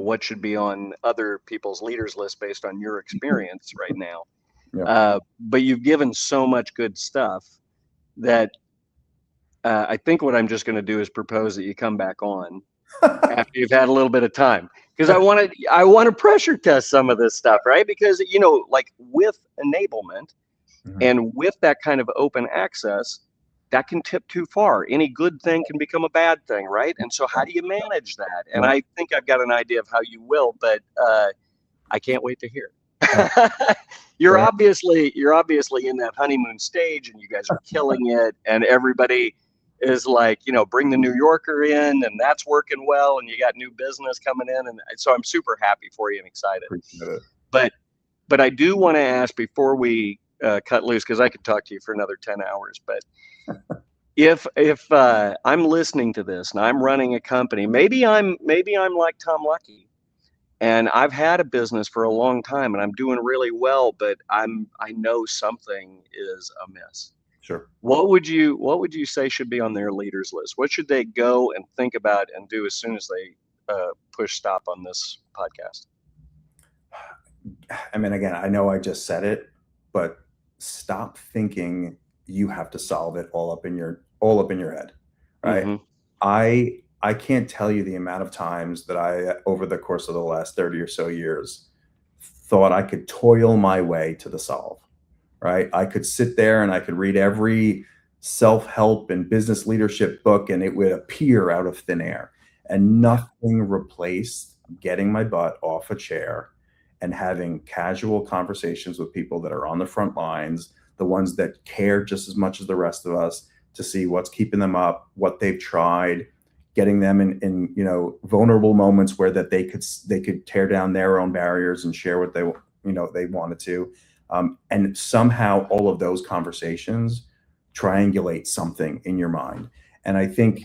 what should be on other people's leaders list based on your experience right now. Yeah. But you've given so much good stuff that I think what I'm just going to do is propose that you come back on after you've had a little bit of time, because I want to pressure test some of this stuff, right? Because, like with enablement and with that kind of open access, that can tip too far. Any good thing can become a bad thing, right? And so how do you manage that? And I think I've got an idea of how you will, but I can't wait to hear. You're obviously in that honeymoon stage, and you guys are killing it, and everybody is like, bring the New Yorker in, and that's working well, and you got new business coming in, and so I'm super happy for you and excited. Appreciate it. But I do want to ask before we cut loose, because I could talk to you for another 10 hours, but if I'm listening to this and I'm running a company, maybe I'm like Tom Luckie, and I've had a business for a long time and I'm doing really well, but I know something is amiss. Sure. What would you say should be on their leaders list? What should they go and think about and do as soon as they push stop on this podcast? I mean, again, I know I just said it, but stop thinking you have to solve it all up in your head, right? Mm-hmm. I can't tell you the amount of times that I, over the course of the last 30 or so years, thought I could toil my way to the solve, right? I could sit there and I could read every self-help and business leadership book, and it would appear out of thin air, and nothing replaced getting my butt off a chair and having casual conversations with people that are on the front lines, the ones that care just as much as the rest of us, to see what's keeping them up, what they've tried, getting them in vulnerable moments where that they could tear down their own barriers and share what they wanted to, and somehow all of those conversations triangulate something in your mind. And I think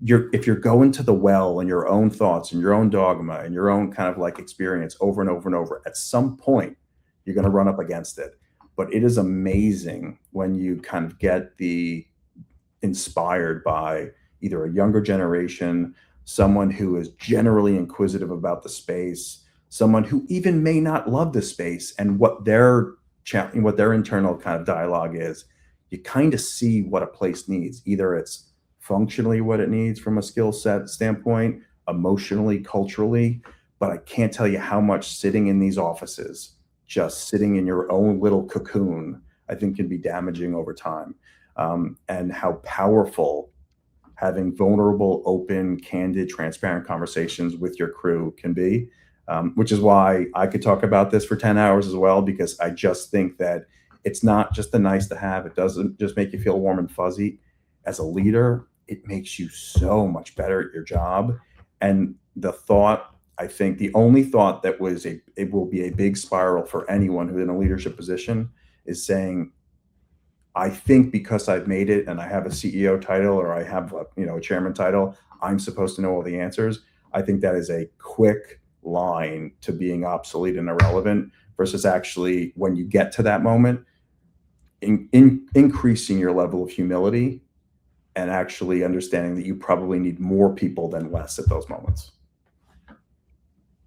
if you're going to the well and your own thoughts and your own dogma and your own kind of like experience over and over and over, at some point you're going to run up against it. But it is amazing when you kind of get inspired by either a younger generation, someone who is generally inquisitive about the space, someone who even may not love the space, and what their internal kind of dialogue is. You kind of see what a place needs. Either it's functionally what it needs from a skill set standpoint, emotionally, culturally, but I can't tell you how much sitting in these offices, just sitting in your own little cocoon, I think can be damaging over time. And how powerful having vulnerable, open, candid, transparent conversations with your crew can be, which is why I could talk about this for 10 hours as well, because I just think that it's not just a nice to have. It doesn't just make you feel warm and fuzzy. As a leader, it makes you so much better at your job. And I think the only thought that it will be a big spiral for anyone who's in a leadership position is saying, I think because I've made it and I have a CEO title or I have a chairman title, I'm supposed to know all the answers. I think that is a quick line to being obsolete and irrelevant, versus actually, when you get to that moment, increasing your level of humility and actually understanding that you probably need more people than less at those moments.